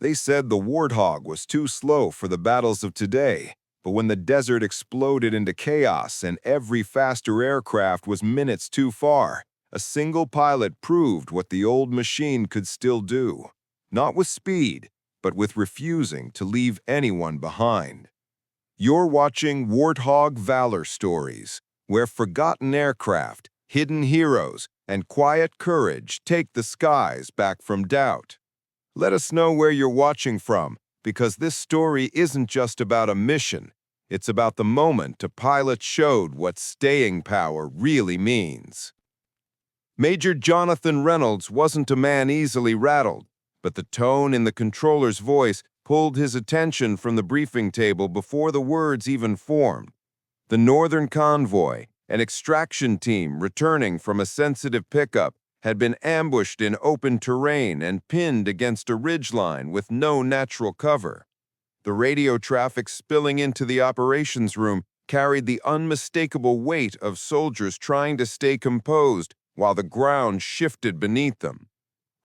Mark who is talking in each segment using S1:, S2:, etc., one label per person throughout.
S1: They said the Warthog was too slow for the battles of today, but when the desert exploded into chaos and every faster aircraft was minutes too far, a single pilot proved what the old machine could still do. Not with speed, but with refusing to leave anyone behind. You're watching Warthog Valor Stories, where forgotten aircraft, hidden heroes, and quiet courage take the skies back from doubt. Let us know where you're watching from, because this story isn't just about a mission. It's about the moment a pilot showed what staying power really means. Major Jonathan Reynolds wasn't a man easily rattled, but the tone in the controller's voice pulled his attention from the briefing table before the words even formed. The Northern Convoy, an extraction team returning from a sensitive pickup, had been ambushed in open terrain and pinned against a ridgeline with no natural cover. The radio traffic spilling into the operations room carried the unmistakable weight of soldiers trying to stay composed while the ground shifted beneath them.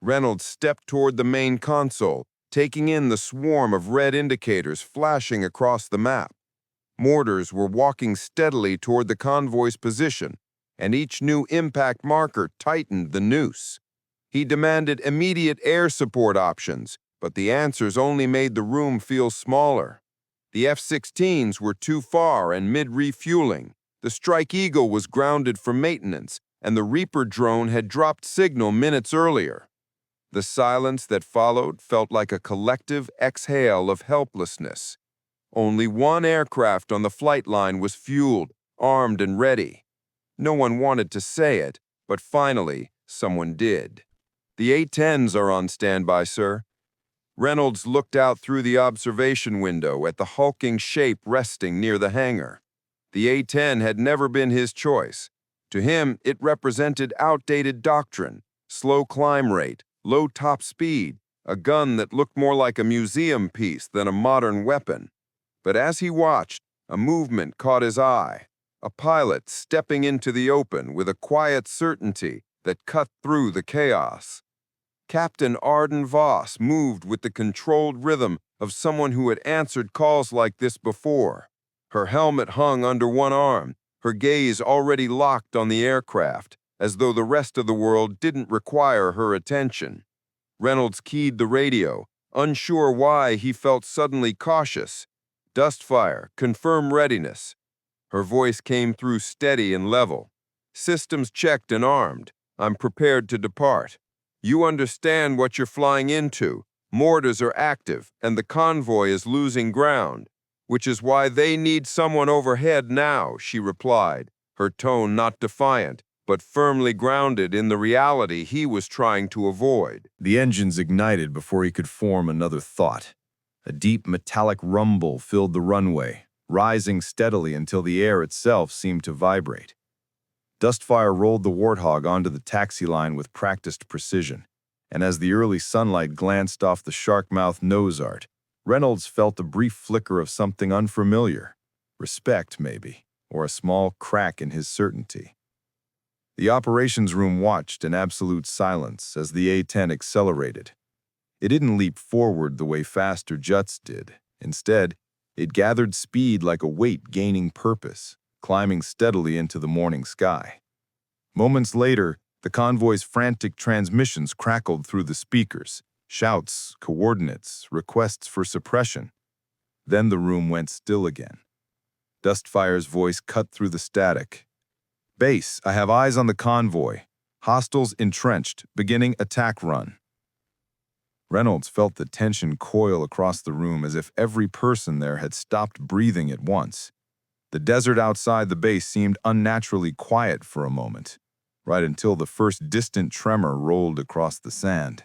S1: Reynolds stepped toward the main console, taking in the swarm of red indicators flashing across the map. Mortars were walking steadily toward the convoy's position, and each new impact marker tightened the noose. He demanded immediate air support options, but the answers only made the room feel smaller. The F-16s were too far and mid-refueling. The Strike Eagle was grounded for maintenance, and the Reaper drone had dropped signal minutes earlier. The silence that followed felt like a collective exhale of helplessness. Only one aircraft on the flight line was fueled, armed, and ready. No one wanted to say it, but finally, someone did. "The A-10s are on standby, sir." Reynolds looked out through the observation window at the hulking shape resting near the hangar. The A-10 had never been his choice. To him, it represented outdated doctrine, slow climb rate, low top speed, a gun that looked more like a museum piece than a modern weapon. But as he watched, a movement caught his eye. A pilot stepping into the open with a quiet certainty that cut through the chaos. Captain Arden Voss moved with the controlled rhythm of someone who had answered calls like this before. Her helmet hung under one arm, her gaze already locked on the aircraft, as though the rest of the world didn't require her attention. Reynolds keyed the radio, unsure why he felt suddenly cautious. "Dustfire, confirm readiness." Her voice came through steady and level. "Systems checked and armed. I'm prepared to depart. You understand what you're flying into. Mortars are active, and the convoy is losing ground, which is why they need someone overhead now," she replied, her tone not defiant, but firmly grounded in the reality he was trying to avoid.
S2: The engines ignited before he could form another thought. A deep metallic rumble filled the runway, rising steadily until the air itself seemed to vibrate. Dustfire rolled the Warthog onto the taxi line with practiced precision, and as the early sunlight glanced off the shark-mouthed nose art, Reynolds felt a brief flicker of something unfamiliar. Respect, maybe, or a small crack in his certainty. The operations room watched in absolute silence as the A-10 accelerated. It didn't leap forward the way faster jets did. Instead, it gathered speed like a weight gaining purpose, climbing steadily into the morning sky. Moments later, the convoy's frantic transmissions crackled through the speakers, shouts, coordinates, requests for suppression. Then the room went still again. Dustfire's voice cut through the static. "Base, I have eyes on the convoy. Hostiles entrenched, beginning attack run." Reynolds felt the tension coil across the room as if every person there had stopped breathing at once. The desert outside the base seemed unnaturally quiet for a moment, right until the first distant tremor rolled across the sand.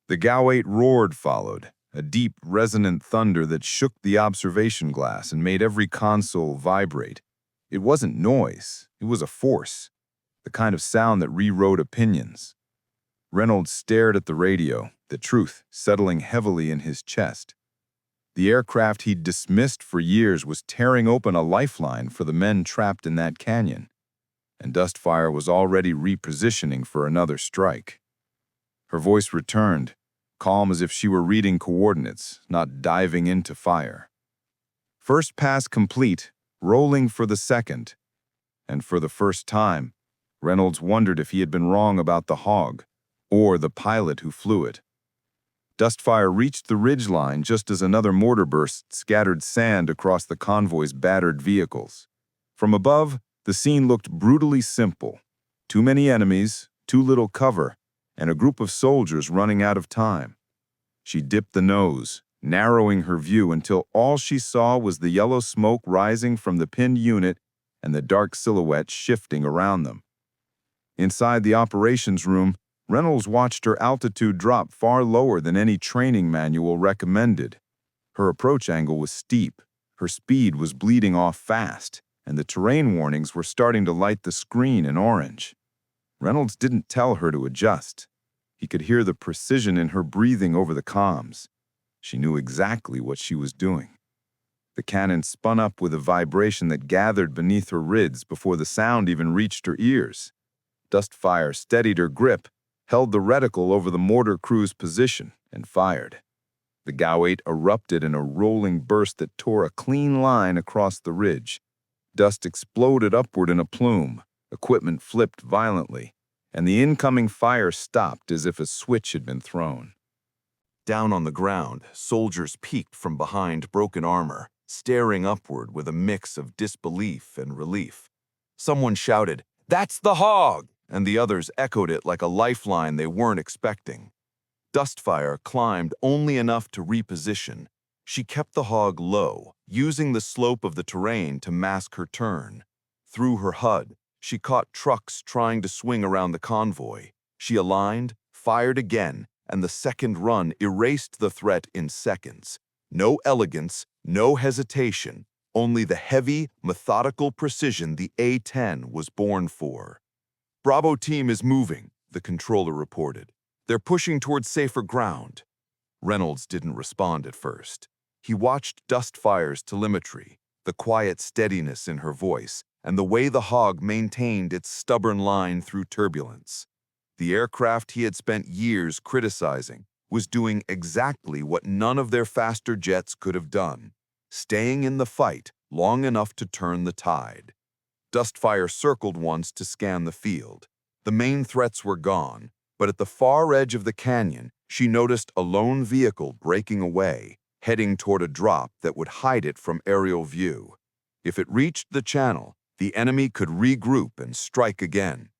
S2: The GAU-8 roared followed, a deep, resonant thunder that shook the observation glass and made every console vibrate. It wasn't noise, it was a force, the kind of sound that rewrote opinions. Reynolds stared at the radio, the truth settling heavily in his chest. The aircraft he'd dismissed for years was tearing open a lifeline for the men trapped in that canyon, and Dustfire was already repositioning for another strike. Her voice returned, calm as if she were reading coordinates, not diving into fire. First pass complete, rolling for the second. And for the first time, Reynolds wondered if he had been wrong about the hog, or the pilot who flew it. Dustfire reached the ridgeline just as another mortar burst scattered sand across the convoy's battered vehicles. From above, the scene looked brutally simple. Too many enemies, too little cover, and a group of soldiers running out of time. She dipped the nose, narrowing her view until all she saw was the yellow smoke rising from the pinned unit and the dark silhouette shifting around them. Inside the operations room, Reynolds watched her altitude drop far lower than any training manual recommended. Her approach angle was steep, her speed was bleeding off fast, and the terrain warnings were starting to light the screen in orange. Reynolds didn't tell her to adjust. He could hear the precision in her breathing over the comms. She knew exactly what she was doing. The cannon spun up with a vibration that gathered beneath her ribs before the sound even reached her ears. Dustfire steadied her grip, held the reticle over the mortar crew's position, and fired. The Gauate erupted in a rolling burst that tore a clean line across the ridge. Dust exploded upward in a plume, equipment flipped violently, and the incoming fire stopped as if a switch had been thrown. Down on the ground, soldiers peeked from behind broken armor, staring upward with a mix of disbelief and relief. Someone shouted, "That's the hog!" and the others echoed it like a lifeline they weren't expecting. Dustfire climbed only enough to reposition. She kept the hog low, using the slope of the terrain to mask her turn. Through her HUD, she caught trucks trying to swing around the convoy. She aligned, fired again, and the second run erased the threat in seconds. No elegance, no hesitation, only the heavy, methodical precision the A-10 was born for. "Bravo team is moving," the controller reported. "They're pushing towards safer ground." Reynolds didn't respond at first. He watched Dustfire's telemetry, the quiet steadiness in her voice, and the way the hog maintained its stubborn line through turbulence. The aircraft he had spent years criticizing was doing exactly what none of their faster jets could have done, staying in the fight long enough to turn the tide. Dustfire circled once to scan the field. The main threats were gone, but at the far edge of the canyon, she noticed a lone vehicle breaking away, heading toward a drop that would hide it from aerial view. If it reached the channel, the enemy could regroup and strike again.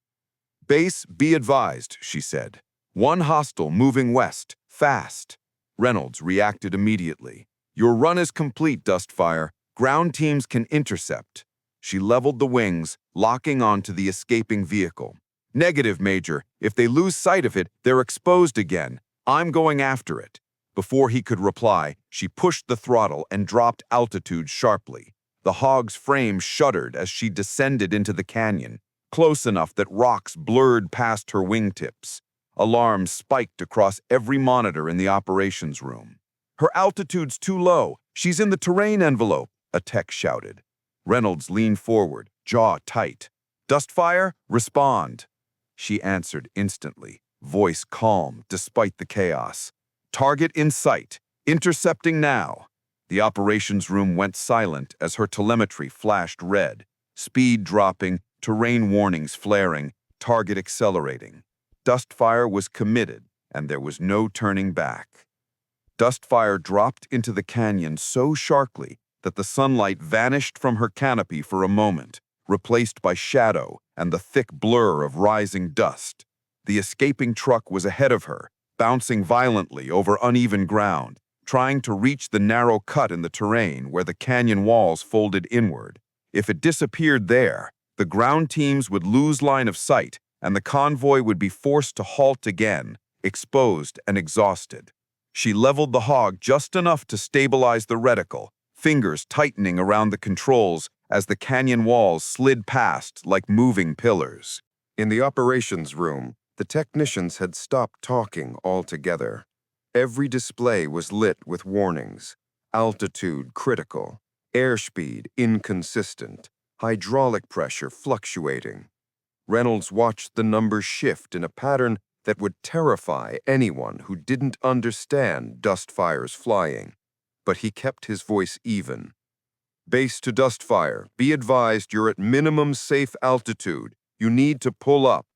S2: "Base, be advised," she said. "One hostile moving west, fast." Reynolds reacted immediately. "Your run is complete, Dustfire. Ground teams can intercept." She leveled the wings, locking onto the escaping vehicle. "Negative, Major. If they lose sight of it, they're exposed again. I'm going after it." Before he could reply, she pushed the throttle and dropped altitude sharply. The hog's frame shuddered as she descended into the canyon, close enough that rocks blurred past her wingtips. Alarms spiked across every monitor in the operations room. "Her altitude's too low. She's in the terrain envelope," a tech shouted. Reynolds leaned forward, jaw tight. "Dustfire, respond." She answered instantly, voice calm despite the chaos. "Target in sight. Intercepting now." The operations room went silent as her telemetry flashed red. Speed dropping, terrain warnings flaring, target accelerating. Dustfire was committed, and there was no turning back. Dustfire dropped into the canyon so sharply that the sunlight vanished from her canopy for a moment, replaced by shadow and the thick blur of rising dust. The escaping truck was ahead of her, bouncing violently over uneven ground, trying to reach the narrow cut in the terrain where the canyon walls folded inward. If it disappeared there, the ground teams would lose line of sight, and the convoy would be forced to halt again, exposed and exhausted. She leveled the hog just enough to stabilize the reticle, fingers tightening around the controls as the canyon walls slid past like moving pillars.
S1: In the operations room, the technicians had stopped talking altogether. Every display was lit with warnings. Altitude critical, airspeed inconsistent, hydraulic pressure fluctuating. Reynolds watched the numbers shift in a pattern
S3: that would terrify anyone who didn't understand Dustfire's flying. But he kept his voice even. "Base to Dustfire, be advised you're at minimum safe altitude. You need to pull up."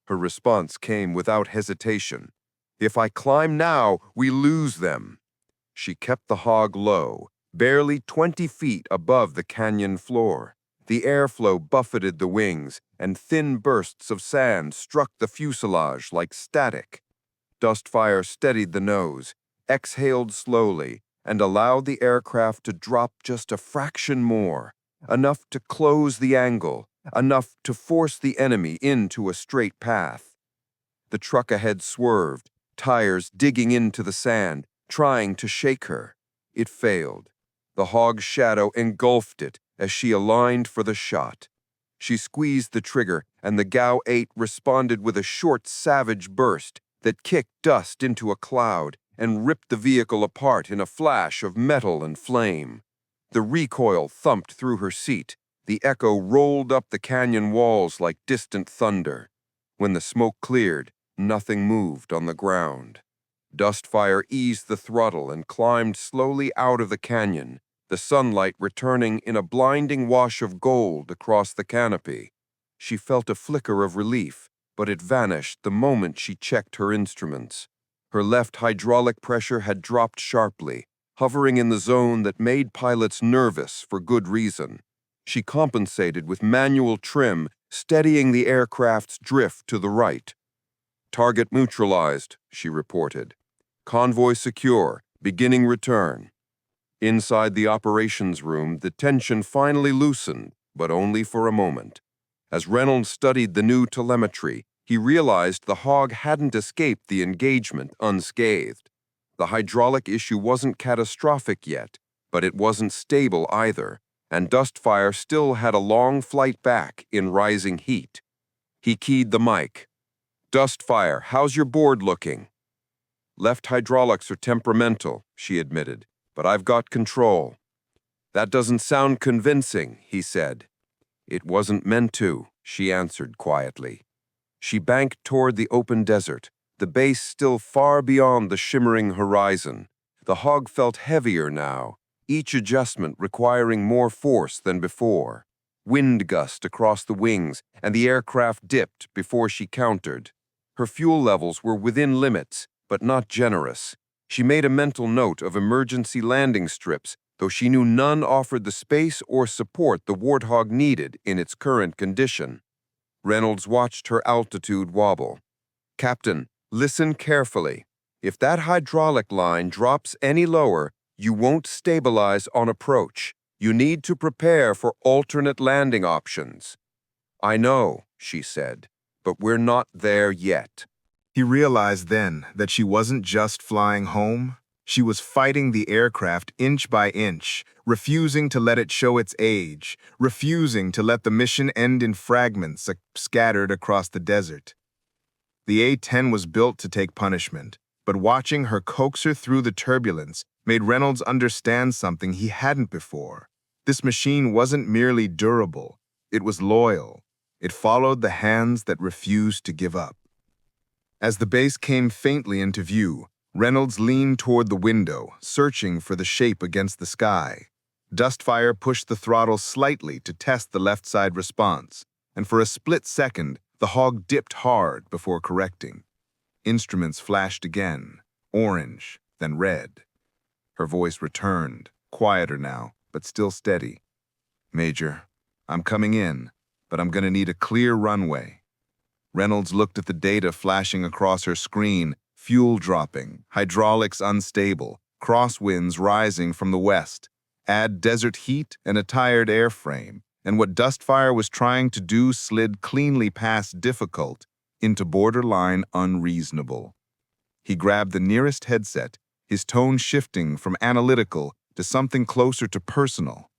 S3: Her response came without hesitation. "If I climb now, we lose them." She kept the hog low, barely 20 feet above the canyon floor. The airflow buffeted the wings, and thin bursts of sand struck the fuselage like static. Dustfire steadied the nose, exhaled slowly, and allowed the aircraft to drop just a fraction more, enough to close the angle, enough to force the enemy into a straight path. The truck ahead swerved, tires digging into the sand, trying to shake her. It failed. The hog's shadow engulfed it as she aligned for the shot. She squeezed the trigger, and the GAU-8 responded with a short, savage burst that kicked dust into a cloud and ripped the vehicle apart in a flash of metal and flame. The recoil thumped through her seat. The echo rolled up the canyon walls like distant thunder. When the smoke cleared, nothing moved on the ground. Dustfire eased the throttle and climbed slowly out of the canyon, the sunlight returning in a blinding wash of gold across the canopy. She felt a flicker of relief, but it vanished the moment she checked her instruments. Her left hydraulic pressure had dropped sharply, hovering in the zone that made pilots nervous for good reason. She compensated with manual trim, steadying the aircraft's drift to the right. "Target neutralized," she reported. "Convoy secure, beginning return." Inside the operations room, the tension finally loosened, but only for a moment. As Reynolds studied the new telemetry, he realized the hog hadn't escaped the engagement unscathed. The hydraulic issue wasn't catastrophic yet, but it wasn't stable either, and Dustfire still had a long flight back in rising heat. He keyed the mic. "Dustfire, how's your board looking?" "Left hydraulics are temperamental," she admitted, "but I've got control." "That doesn't sound convincing," he said. "It wasn't meant to," she answered quietly. She banked toward the open desert, the base still far beyond the shimmering horizon. The hog felt heavier now, each adjustment requiring more force than before. Wind gust across the wings, and the aircraft dipped before she countered. Her fuel levels were within limits, but not generous. She made a mental note of emergency landing strips, though she knew none offered the space or support the Warthog needed in its current condition. Reynolds watched her altitude wobble. "Captain, listen carefully. If that hydraulic line drops any lower, you won't stabilize on approach. You need to prepare for alternate landing options." "I know," she said, "but we're not there yet."
S1: He realized then that she wasn't just flying home. She was fighting the aircraft inch by inch, refusing to let it show its age, refusing to let the mission end in fragments scattered across the desert. The A-10 was built to take punishment, but watching her coax her through the turbulence made Reynolds understand something he hadn't before. This machine wasn't merely durable, it was loyal. It followed the hands that refused to give up. As the base came faintly into view, Reynolds leaned toward the window, searching for the shape against the sky. Dustfire pushed the throttle slightly to test the left side response, and for a split second, the hog dipped hard before correcting. Instruments flashed again, orange, then red. Her voice returned, quieter now, but still steady. "Major, I'm coming in, but I'm gonna need a clear runway." Reynolds looked at the data flashing across her screen, fuel dropping, hydraulics unstable, crosswinds rising from the west. Add desert heat and a tired airframe, and what Dustfire was trying to do slid cleanly past difficult into borderline unreasonable. He grabbed the nearest headset, his tone shifting from analytical to something closer to personal.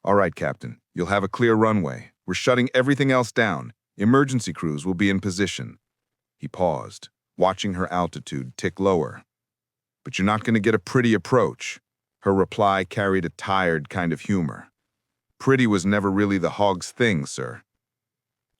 S1: "All right, Captain, you'll have a clear runway. We're shutting everything else down. Emergency crews will be in position." He paused, watching her altitude tick lower. "But you're not going to get a pretty approach." Her reply carried a tired kind of humor. "Pretty was never really the hog's thing, sir."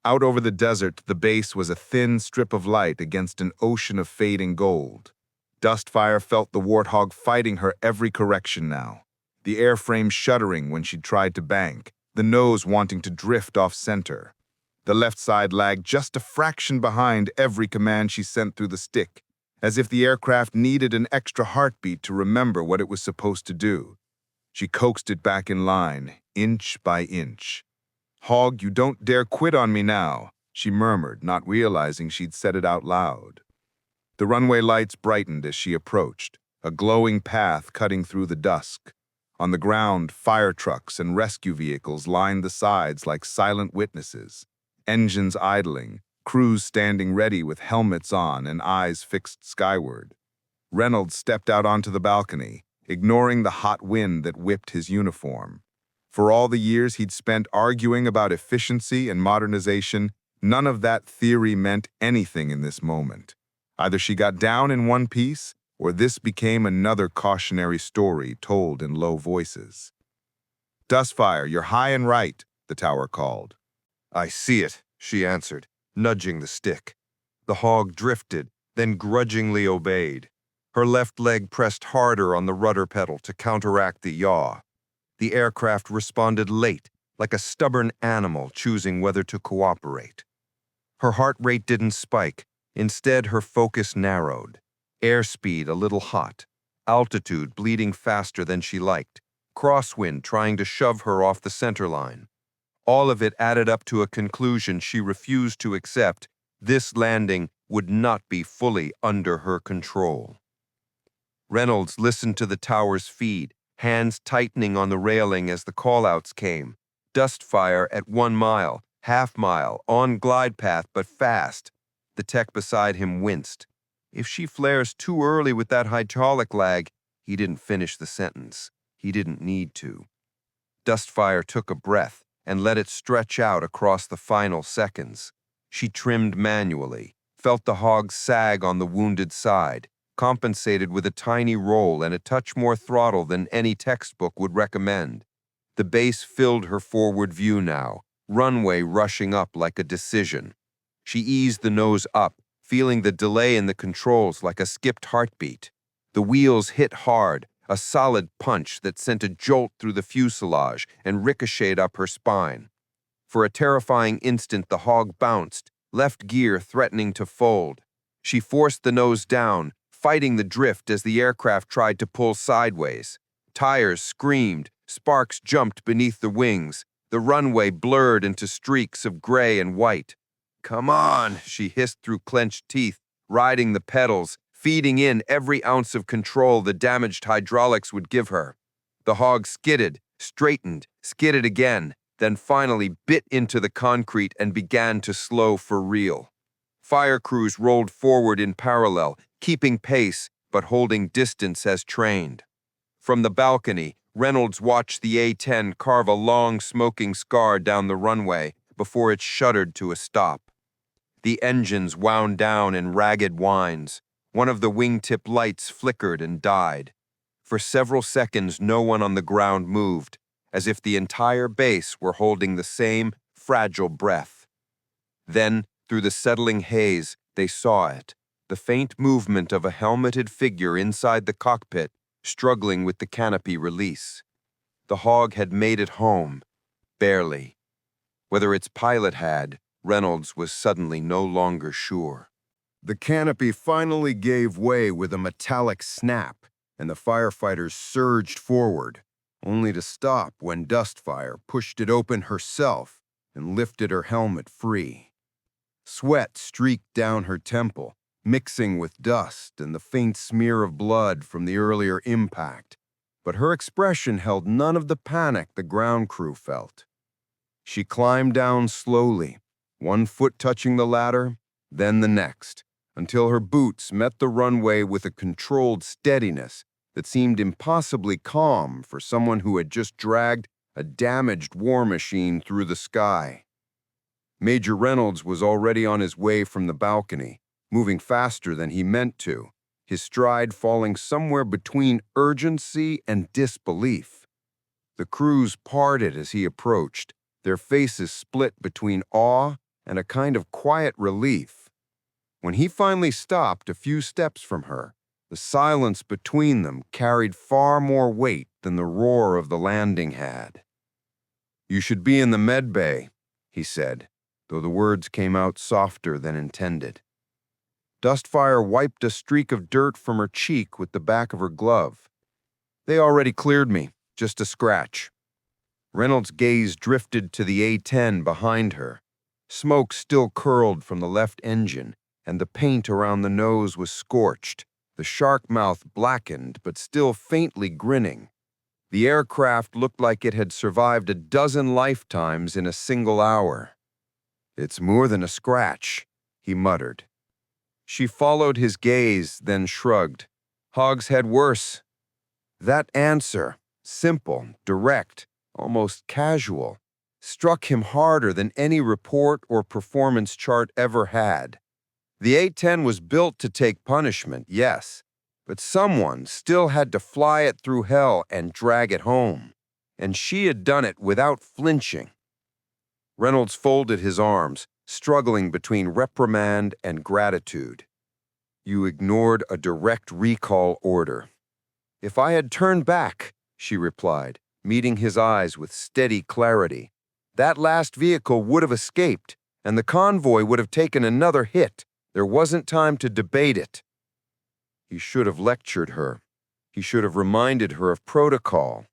S2: Out over the desert, the base was a thin strip of light against an ocean of fading gold. Dustfire felt the Warthog fighting her every correction now, the airframe shuddering when she tried to bank, the nose wanting to drift off-center. The left side lagged just a fraction behind every command she sent through the stick, as if the aircraft needed an extra heartbeat to remember what it was supposed to do. She coaxed it back in line, inch by inch. "Hog, you don't dare quit on me now," she murmured, not realizing she'd said it out loud. The runway lights brightened as she approached, a glowing path cutting through the dusk. On the ground, fire trucks and rescue vehicles lined the sides like silent witnesses, engines idling, crews standing ready with helmets on and eyes fixed skyward. Reynolds stepped out onto the balcony, ignoring the hot wind that whipped his uniform. For all the years he'd spent arguing about efficiency and modernization, none of that theory meant anything in this moment. Either she got down in one piece, or this became another cautionary story told in low voices. "Dustfire, you're high and right," the tower called.
S3: "I see it," she answered, nudging the stick. The hog drifted, then grudgingly obeyed. Her left leg pressed harder on the rudder pedal to counteract the yaw. The aircraft responded late, like a stubborn animal choosing whether to cooperate. Her heart rate didn't spike. Instead, her focus narrowed. Airspeed a little hot, altitude bleeding faster than she liked, crosswind trying to shove her off the center line. All of it added up to a conclusion she refused to accept. This landing would not be fully under her control. Reynolds listened to the tower's feed, hands tightening on the railing as the callouts came. Dustfire at 1 mile, half-mile, on glide path but fast. The tech beside him winced. If she flares too early with that hydraulic lag, he didn't finish the sentence. He didn't need to. Dustfire took a breath and let it stretch out across the final seconds. She trimmed manually, felt the hog sag on the wounded side, compensated with a tiny roll and a touch more throttle than any textbook would recommend. The base filled her forward view now, runway rushing up like a decision. She eased the nose up, feeling the delay in the controls like a skipped heartbeat. The wheels hit hard, a solid punch that sent a jolt through the fuselage and ricocheted up her spine. For a terrifying instant, the hog bounced, left gear threatening to fold. She forced the nose down, fighting the drift as the aircraft tried to pull sideways. Tires screamed, sparks jumped beneath the wings. The runway blurred into streaks of gray and white. "Come on," she hissed through clenched teeth, riding the pedals, feeding in every ounce of control the damaged hydraulics would give her. The hog skidded, straightened, skidded again, then finally bit into the concrete and began to slow for real. Fire crews rolled forward in parallel, keeping pace but holding distance as trained. From the balcony, Reynolds watched the A-10 carve a long, smoking scar down the runway before it shuddered to a stop. The engines wound down in ragged whines. One of the wingtip lights flickered and died. For several seconds, no one on the ground moved, as if the entire base were holding the same fragile breath. Then, through the settling haze, they saw it, the faint movement of a helmeted figure inside the cockpit, struggling with the canopy release. The hog had made it home, barely. Whether its pilot had, Reynolds was suddenly no longer sure.
S1: The canopy finally gave way with a metallic snap, and the firefighters surged forward, only to stop when Dustfire pushed it open herself and lifted her helmet free. Sweat streaked down her temple, mixing with dust and the faint smear of blood from the earlier impact, but her expression held none of the panic the ground crew felt. She climbed down slowly, one foot touching the ladder, then the next, until her boots met the runway with a controlled steadiness that seemed impossibly calm for someone who had just dragged a damaged war machine through the sky. Major Reynolds was already on his way from the balcony, moving faster than he meant to, his stride falling somewhere between urgency and disbelief. The crews parted as he approached, their faces split between awe
S3: and a kind of quiet relief. When he finally stopped a few steps from her, the silence between them carried far more weight than the roar of the landing had. "You should be in the med bay," he said, though the words came out softer than intended. Dustfire wiped a streak of dirt from her cheek with the back of her glove. "They already cleared me, just a scratch." Reynolds' gaze drifted to the A-10 behind her. Smoke still curled from the left engine, and the paint around the nose was scorched, the shark mouth blackened but still faintly grinning. The aircraft looked like it had survived a dozen lifetimes in a single hour. "It's more than a scratch," he muttered. She followed his gaze, then shrugged. "Hogshead worse." That answer, simple, direct, almost casual, struck him harder than any report or performance chart ever had. The A-10 was built to take punishment, yes, but someone still had to fly it through hell and drag it home, and she had done it without flinching. Reynolds folded his arms, struggling between reprimand and gratitude. "You ignored a direct recall order." "If I had turned back," she replied, meeting his eyes with steady clarity, "that last vehicle would have escaped, and the convoy would have taken another hit. There wasn't time to debate it." He should have lectured her. He should have reminded her of protocol.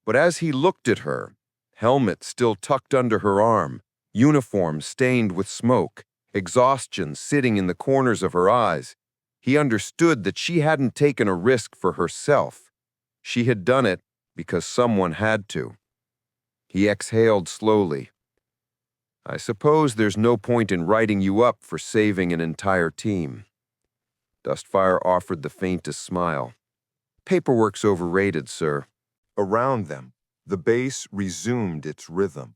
S3: But as he looked at her, helmet still tucked under her arm, uniform stained with smoke, exhaustion sitting in the corners of her eyes, he understood that she hadn't taken a risk for herself. She had done it because someone had to. He exhaled slowly. "I suppose there's no point in writing you up for saving an entire team." Dustfire offered the faintest smile. "Paperwork's overrated, sir."
S1: Around them, the base resumed its rhythm.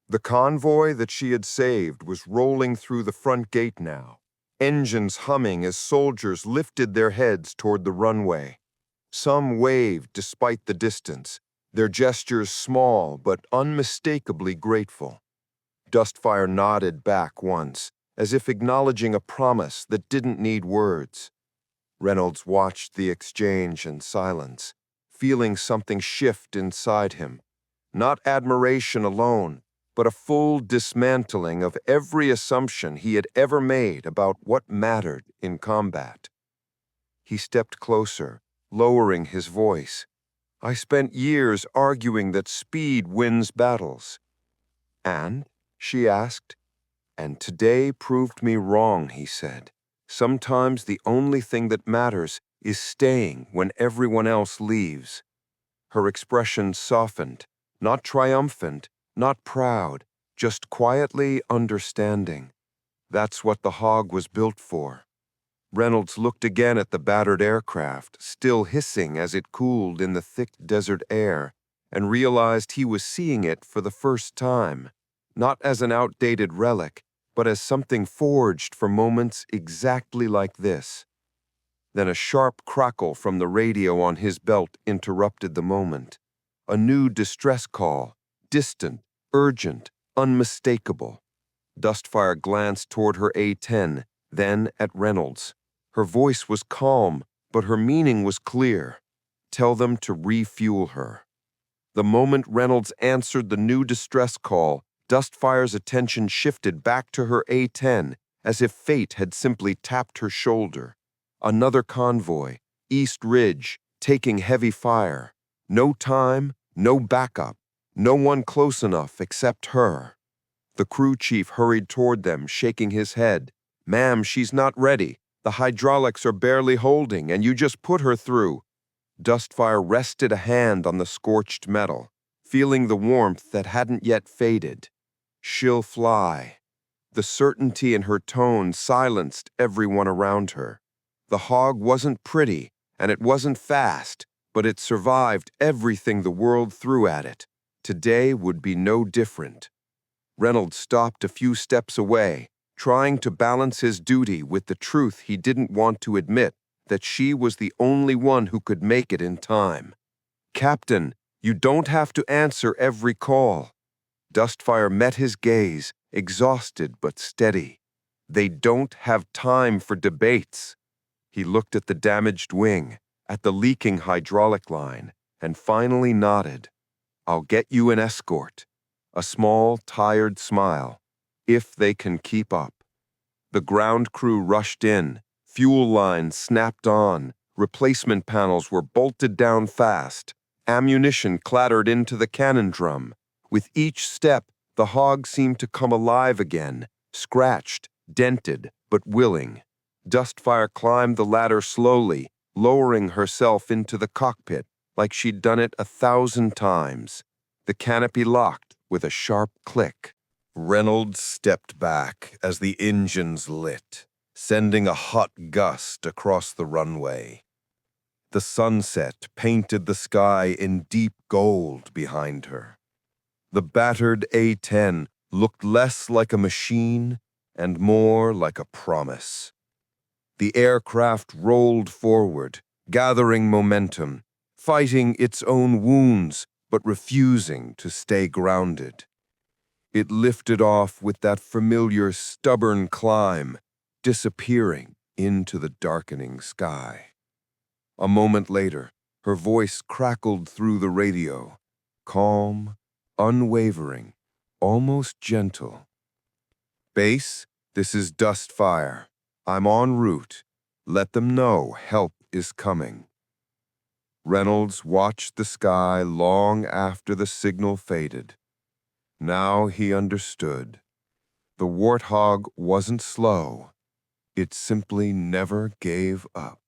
S1: The convoy that she had saved was rolling through the front gate now, engines humming as soldiers lifted their heads toward the runway. Some waved despite the distance, their gestures small but unmistakably grateful. Dustfire nodded back once, as if acknowledging a promise that didn't need words. Reynolds watched the exchange in silence, feeling something shift inside him. Not admiration alone, but a full dismantling of every assumption he had ever made about what mattered in combat. He stepped closer, lowering his voice. "I spent years arguing that speed wins battles." "And?" she asked. "And today proved me wrong," he said. "Sometimes the only thing that matters is staying when everyone else leaves." Her expression softened, not triumphant, not proud, just quietly understanding. That's what the Hog was built for. Reynolds looked again at the battered aircraft, still hissing as it cooled in the thick desert air, and realized he was seeing it for the first time, not as an outdated relic, but as something forged for moments exactly like this. Then a sharp crackle from the radio on his belt interrupted the moment. A new distress call, distant, urgent, unmistakable. Dustfire glanced toward her A-10, then at Reynolds. Her voice was calm, but her meaning was clear. Tell them to refuel her. The moment Reynolds answered the new distress call, Dustfire's attention shifted back to her A-10, as if fate had simply tapped her shoulder. Another convoy, East Ridge, taking heavy fire. No time, no backup, no one close enough except her. The crew chief hurried toward them, shaking his head. "Ma'am, she's not ready. The hydraulics are barely holding, and you just put her through." Dustfire rested a hand on the scorched metal, feeling the warmth that hadn't yet faded. "She'll fly." The certainty in her tone silenced everyone around her. The Hog wasn't pretty, and it wasn't fast, but it survived everything the world threw at it. Today would be no different. Reynolds stopped a few steps away, trying to balance his duty with the truth he didn't want to admit, that she was the only one who could make it in time. "Captain, you don't have to answer every call." Dustfire met his gaze,
S3: exhausted but steady. They don't have time for debates. He looked at the damaged wing, at the leaking hydraulic line, and finally nodded. I'll get you an escort. A small, tired smile, if they can keep up. The ground crew rushed in, fuel lines snapped on, replacement panels were bolted down fast, ammunition clattered into the cannon drum. With each step, the hog seemed to come alive again, scratched, dented, but willing. Dustfire climbed the ladder slowly, lowering herself into the cockpit like she'd done it 1,000 times. The canopy locked with a sharp click. Reynolds stepped back as the engines lit, sending a hot gust across the runway. The sunset painted the sky in deep gold behind her. The battered A-10 looked less like a machine and more like a promise. The aircraft rolled forward, gathering momentum, fighting its own wounds but refusing to stay grounded. It lifted off with that familiar stubborn climb, disappearing into the darkening sky. A moment later, her voice crackled through the radio, calm, unwavering, almost gentle. Base, this is Dustfire. I'm en route. Let them know help is coming. Reynolds watched the sky long after the signal faded. Now he understood. The Warthog wasn't slow. It simply never gave up.